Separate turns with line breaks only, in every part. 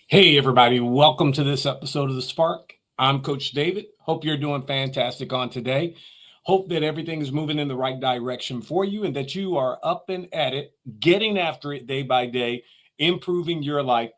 Hey, everybody. Welcome to this episode of The Spark. I'm Coach David. Hope you're doing fantastic on today. Hope that everything is moving in the right direction for you and that you are up and at it, getting after it day by day, improving your life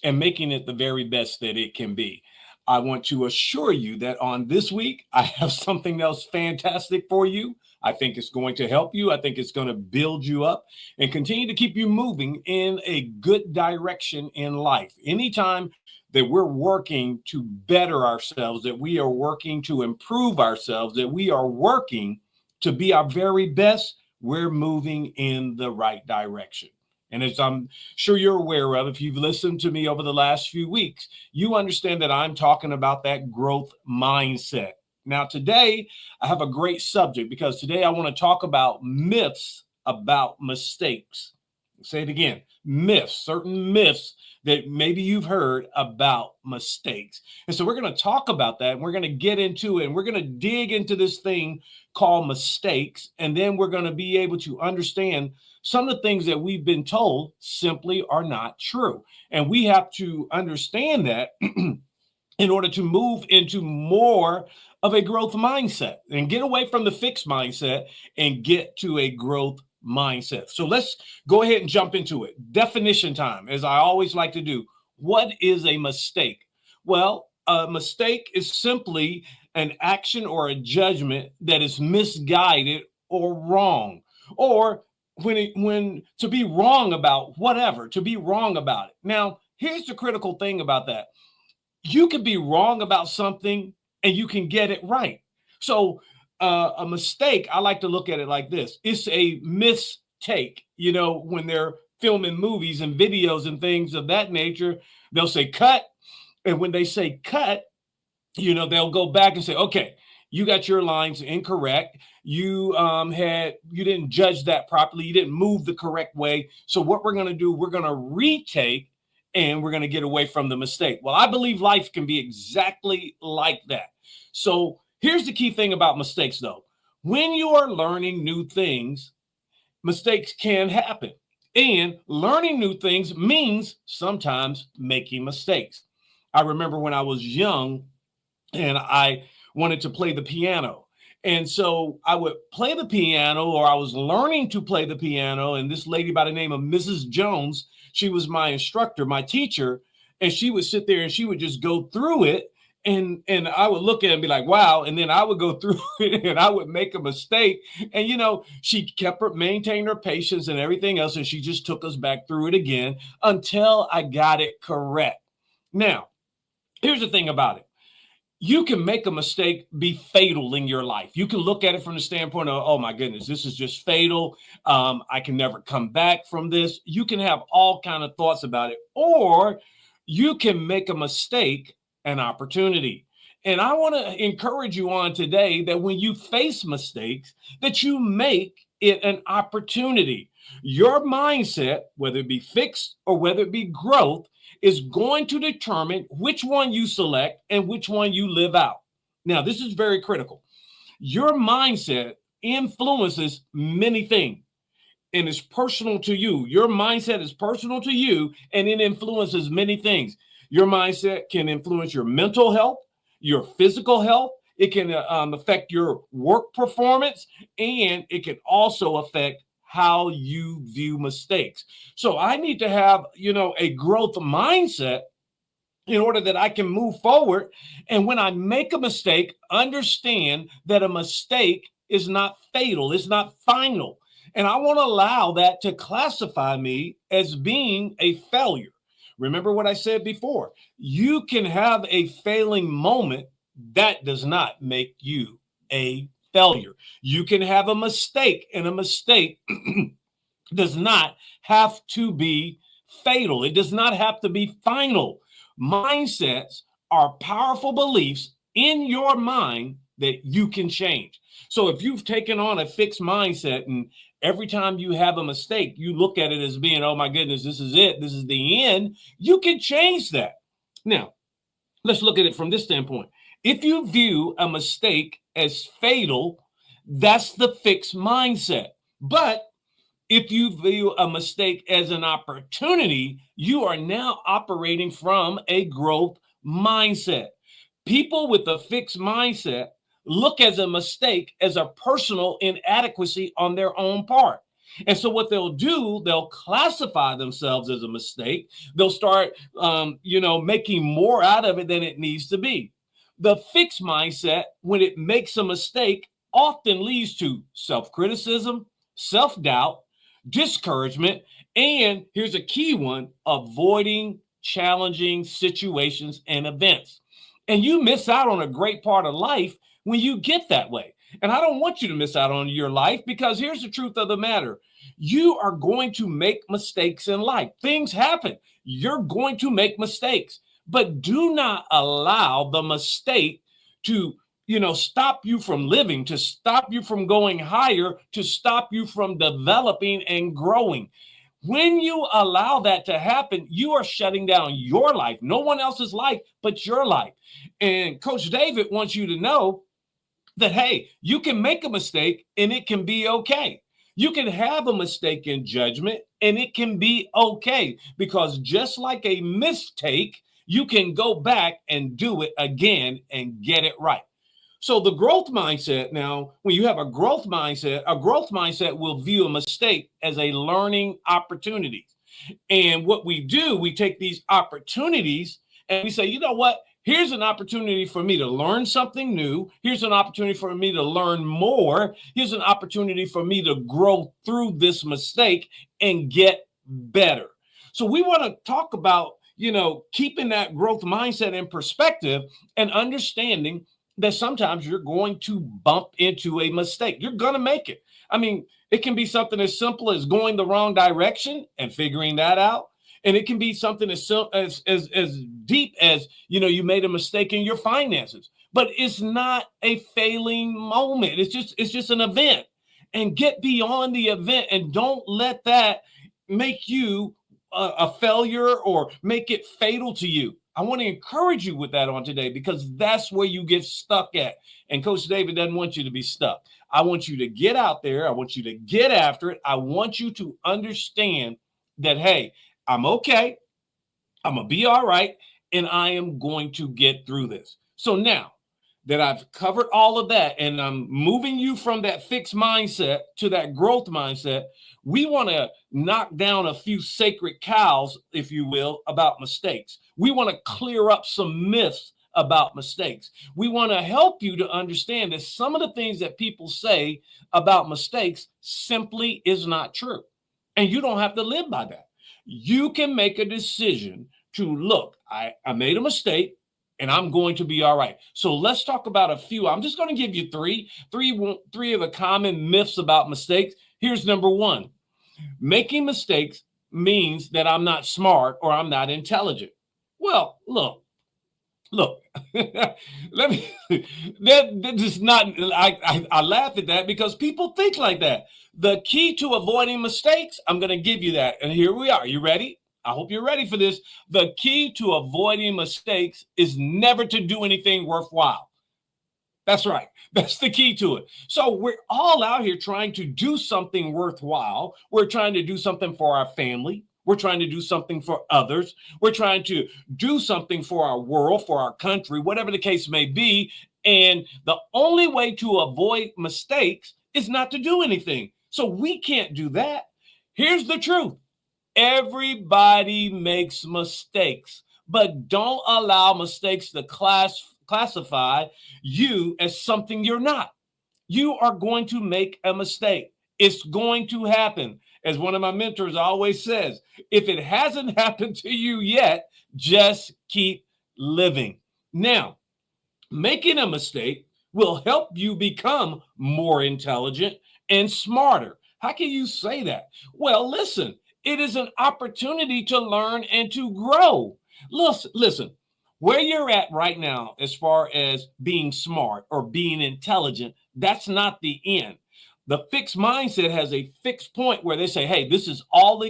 and making it the very best that it can be. I want to assure you that on this week, I have something else fantastic for you. I think it's going to help you. I think it's going to build you up and continue to keep you moving in a good direction in life. Anytime that we're working to better ourselves, that we are working to improve ourselves, that we are working to be our very best, we're moving in the right direction. And as I'm sure you're aware of, if you've listened to me over the last few weeks, you understand that I'm talking about that growth mindset. Now, today, I have a great subject because today I want to talk about myths about mistakes. Say it again, myths, certain myths that maybe you've heard about mistakes. And so we're going to talk about that and we're going to get into it and we're going to dig into this thing called mistakes. And then we're going to be able to understand some of the things that we've been told simply are not true. And we have to understand that in order to move into more of a growth mindset and get away from the fixed mindset and get to a growth mindset. So let's go ahead and jump into it. Definition time, as I always like to do. What is a mistake? Well, a mistake is simply an action or a judgment that is misguided or wrong, or when to be wrong about whatever, to be wrong about it. Now, here's the critical thing about that. You can be wrong about something and you can get it right. So a mistake, I like to look at it like this. It's a mistake. When they're filming movies and videos and things of that nature, they'll say cut. And when they say cut, they'll go back and say, okay, you got your lines incorrect. You didn't judge that properly. You didn't move the correct way. So what we're going to do, we're going to retake and we're going to get away from the mistake. Well, I believe life can be exactly like that. So here's the key thing about mistakes, though. When you are learning new things, mistakes can happen. And learning new things means sometimes making mistakes. I remember when I was young and I wanted to play the piano. And so I would play the piano, or I was learning to play the piano. And this lady by the name of Mrs. Jones, she was my instructor, my teacher. And she would sit there and she would just go through it. And I would look at it and be like, wow. And then I would go through it and I would make a mistake. And, she maintained her patience and everything else. And she just took us back through it again until I got it correct. Now, here's the thing about it. You can make a mistake be fatal in your life. You can look at it from the standpoint of, oh my goodness, this is just fatal. I can never come back from this. You can have all kind of thoughts about it, or you can make a mistake an opportunity. And I want to encourage you on today that when you face mistakes, that you make it an opportunity. Your mindset, whether it be fixed or whether it be growth, is going to determine which one you select and which one you live out. Now, this is very critical. Your mindset influences many things and is personal to you. Your mindset is personal to you and it influences many things. Your mindset can influence your mental health, your physical health. It can affect your work performance, and it can also affect how you view mistakes. So I need to have, a growth mindset in order that I can move forward. And when I make a mistake, understand that a mistake is not fatal, it's not final. And I want to allow that to classify me as being a failure. Remember what I said before. You can have a failing moment. That does not make you a failure. You can have a mistake, and a mistake does not have to be fatal. It does not have to be final. Mindsets are powerful beliefs in your mind that you can change. So if you've taken on a fixed mindset and every time you have a mistake, you look at it as being, oh my goodness, this is it, this is the end, you can change that. Now, let's look at it from this standpoint. If you view a mistake as fatal, that's the fixed mindset. But If you view a mistake as an opportunity, you are now operating from a growth mindset. People with a fixed mindset look as a mistake as a personal inadequacy on their own part. And so what they'll do, they'll classify themselves as a mistake. They'll start, making more out of it than it needs to be. The fixed mindset, when it makes a mistake, often leads to self-criticism, self-doubt, discouragement, and here's a key one, avoiding challenging situations and events. And you miss out on a great part of life when you get that way. And I don't want you to miss out on your life, because here's the truth of the matter. You are going to make mistakes in life. Things happen. You're going to make mistakes, but do not allow the mistake to stop you from living, to stop you from going higher, to stop you from developing and growing. When you allow that to happen, you are shutting down your life, no one else's life, but your life. And Coach David wants you to know that, hey, you can make a mistake and it can be okay. You can have a mistake in judgment and it can be okay, because just like a mistake, you can go back and do it again and get it right. So the growth mindset, now, when you have a growth mindset will view a mistake as a learning opportunity. And what we do, we take these opportunities and we say, you know what? Here's an opportunity for me to learn something new. Here's an opportunity for me to learn more. Here's an opportunity for me to grow through this mistake and get better. So we want to talk about, keeping that growth mindset in perspective and understanding that sometimes you're going to bump into a mistake. You're going to make it. I mean, it can be something as simple as going the wrong direction and figuring that out. And it can be something as deep as, you made a mistake in your finances. But it's not a failing moment. It's just an event. And get beyond the event and don't let that make you a failure or make it fatal to you. I want to encourage you with that on today, because that's where you get stuck at. And Coach David doesn't want you to be stuck. I want you to get out there. I want you to get after it. I want you to understand that, hey, I'm okay. I'm going to be all right. And I am going to get through this. So now that I've covered all of that and I'm moving you from that fixed mindset to that growth mindset, we want to knock down a few sacred cows, if you will, about mistakes. We want to clear up some myths about mistakes. We want to help you to understand that some of the things that people say about mistakes simply is not true. And you don't have to live by that. You can make a decision to look, I made a mistake and I'm going to be all right. So let's talk about a few. I'm just going to give you three of the common myths about mistakes. Here's number one. Making mistakes means that I'm not smart or I'm not intelligent. Well, look, let me, that is not, I laugh at that because people think like that. The key to avoiding mistakes, I'm going to give you that. And here we are. You ready? I hope you're ready for this. The key to avoiding mistakes is never to do anything worthwhile. That's right. That's the key to it. So we're all out here trying to do something worthwhile. We're trying to do something for our family. We're trying to do something for others. We're trying to do something for our world, for our country, whatever the case may be. And the only way to avoid mistakes is not to do anything. So we can't do that. Here's the truth. Everybody makes mistakes, but don't allow mistakes to classify you as something you're not. You are going to make a mistake. It's going to happen. As one of my mentors always says, if it hasn't happened to you yet, just keep living. Now, making a mistake will help you become more intelligent and smarter. How can you say that? Well, listen, it is an opportunity to learn and to grow. Listen, where you're at right now, as far as being smart or being intelligent, that's not the end. The fixed mindset has a fixed point where they say, hey, this is all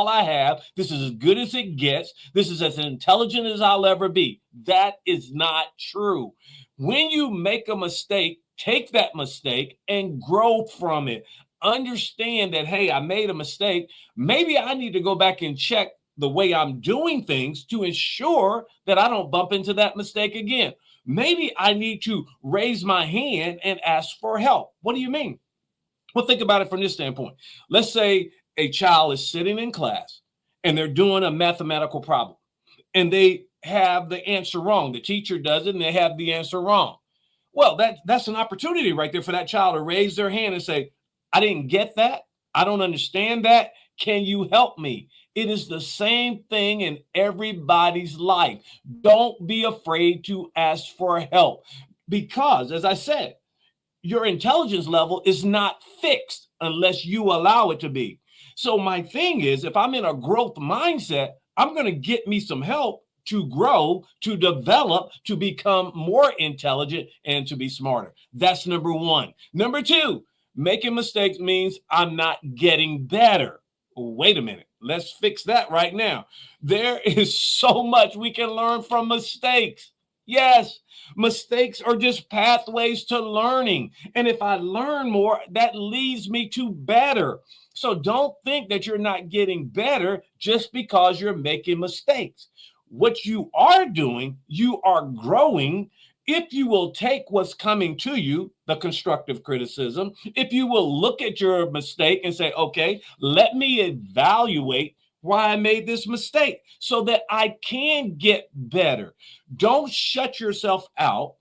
I have. This is as good as it gets. This is as intelligent as I'll ever be. That is not true. When you make a mistake, take that mistake and grow from it. understand that, hey, I made a mistake. Maybe I need to go back and check the way I'm doing things to ensure that I don't bump into that mistake again. Maybe I need to raise my hand and ask for help. What do you mean? Well, think about it from this standpoint. Let's say a child is sitting in class and they're doing a mathematical problem and they have the answer wrong. The teacher does it and they have the answer wrong. Well, that's an opportunity right there for that child to raise their hand and say, I didn't get that. I don't understand that. Can you help me? It is the same thing in everybody's life. Don't be afraid to ask for help because, as I said, your intelligence level is not fixed unless you allow it to be. So my thing is, if I'm in a growth mindset, I'm going to get me some help to grow, to develop, to become more intelligent, and to be smarter. That's number one. Number two, making mistakes means I'm not getting better. Wait a minute. Let's fix that right now. There is so much we can learn from mistakes. Yes, mistakes are just pathways to learning. And if I learn more, that leads me to better. So don't think that you're not getting better just because you're making mistakes. What you are doing, you are growing. If you will take what's coming to you, the constructive criticism, if you will look at your mistake and say, okay, let me evaluate why I made this mistake so that I can get better. Don't shut yourself out.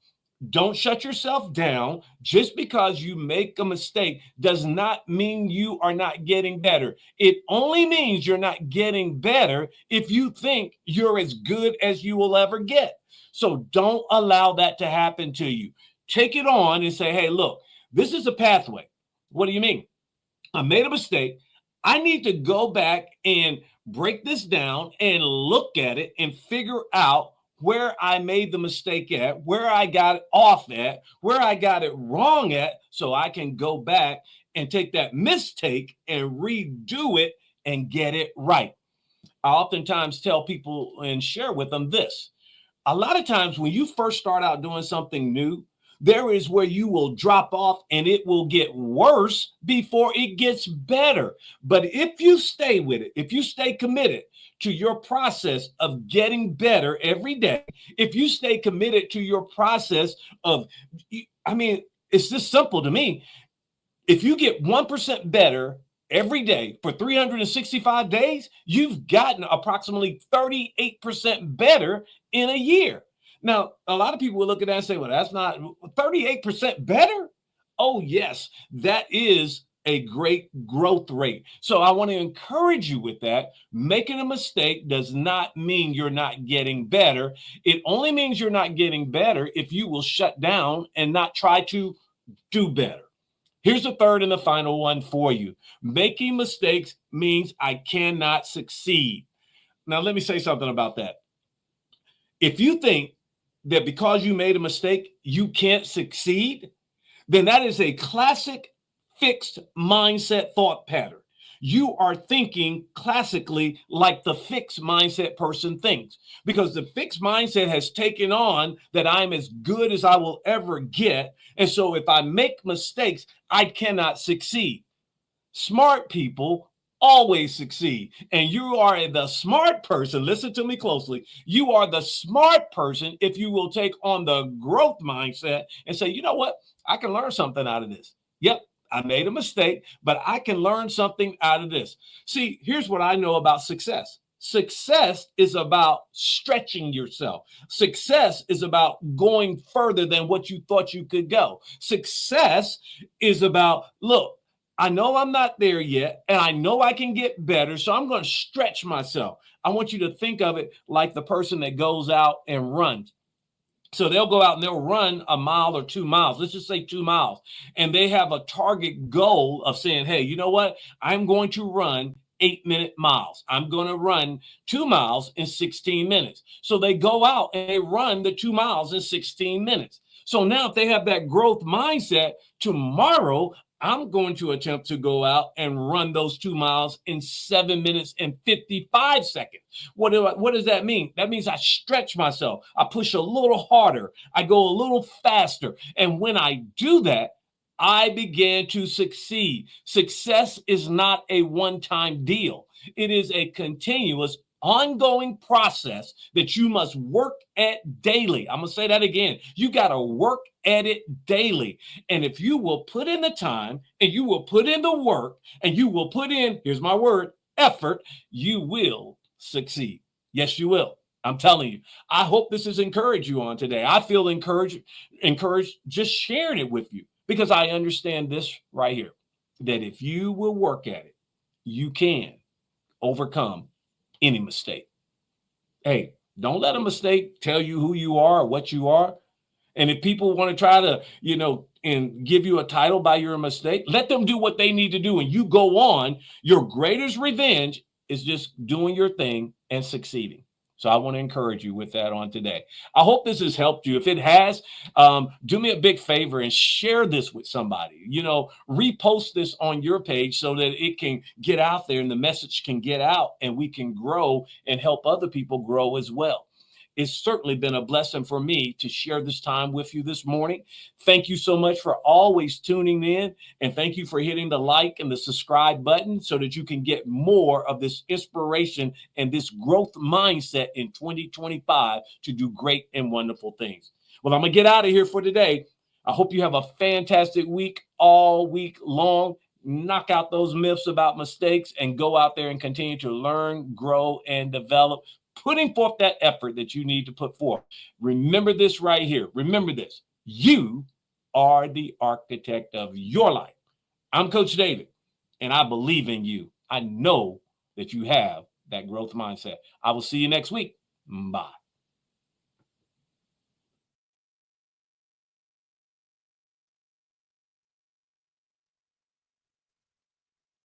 Don't shut yourself down. Just because you make a mistake does not mean you are not getting better. It only means you're not getting better if you think you're as good as you will ever get. So don't allow that to happen to you. Take it on and say, hey, look, this is a pathway. What do you mean? I made a mistake. I need to go back and break this down and look at it and figure out where I made the mistake at, where I got it off at, where I got it wrong at, so I can go back and take that mistake and redo it and get it right. I oftentimes tell people and share with them this. A lot of times when you first start out doing something new, there is where you will drop off and it will get worse before it gets better. But if you stay with it, if you stay committed to your process of getting better every day, if you stay committed to your process of, it's just simple to me. If you get 1% better every day for 365 days, you've gotten approximately 38% better in a year. Now, a lot of people will look at that and say, well, that's not 38% better. Oh, yes, that is a great growth rate. So I want to encourage you with that. Making a mistake does not mean you're not getting better. It only means you're not getting better if you will shut down and not try to do better. Here's the third and the final one for you. Making mistakes means I cannot succeed. Now, let me say something about that. If you think that because you made a mistake, you can't succeed, then that is a classic fixed mindset thought pattern. You are thinking classically like the fixed mindset person thinks, because the fixed mindset has taken on that I'm as good as I will ever get. And so if I make mistakes, I cannot succeed. Smart people always succeed. And you are the smart person. Listen to me closely. You are the smart person if you will take on the growth mindset and say, you know what? I can learn something out of this. Yep, I made a mistake, but I can learn something out of this. See, here's what I know about success. Success is about stretching yourself. Success is about going further than what you thought you could go. Success is about, look, I know I'm not there yet, and I know I can get better, so I'm going to stretch myself. I want you to think of it like the person that goes out and runs. So they'll go out and they'll run a mile or 2 miles. Let's just say 2 miles. And they have a target goal of saying, hey, you know what? I'm going to run 8-minute miles. I'm going to run 2 miles in 16 minutes. So they go out and they run the 2 miles in 16 minutes. So now if they have that growth mindset, tomorrow I'm going to attempt to go out and run those 2 miles in 7 minutes and 55 seconds. What does that mean? That means I stretch myself. I push a little harder. I go a little faster. And when I do that, I began to succeed. Success is not a one-time deal. It is a continuous, ongoing process that you must work at daily. I'm going to say that again. You got to work at it daily. And if you will put in the time and you will put in the work and you will put in, here's my word, effort, you will succeed. Yes, you will. I'm telling you. I hope this has encouraged you on today. I feel encouraged just sharing it with you because I understand this right here, that if you will work at it, you can overcome any mistake. Hey, don't let a mistake tell you who you are or what you are. And if people want to try to, and give you a title by your mistake, let them do what they need to do. And you go on. Your greatest revenge is just doing your thing and succeeding. So I want to encourage you with that on today. I hope this has helped you. If it has, do me a big favor and share this with somebody. Repost this on your page so that it can get out there and the message can get out and we can grow and help other people grow as well. It's certainly been a blessing for me to share this time with you this morning. Thank you so much for always tuning in. And thank you for hitting the like and the subscribe button so that you can get more of this inspiration and this growth mindset in 2025 to do great and wonderful things. Well, I'm going to get out of here for today. I hope you have a fantastic week all week long. Knock out those myths about mistakes and go out there and continue to learn, grow, and develop, putting forth that effort that you need to put forth. Remember this right here. Remember this. You are the architect of your life. I'm Coach David, and I believe in you. I know that you have that growth mindset. I will see you next week. Bye.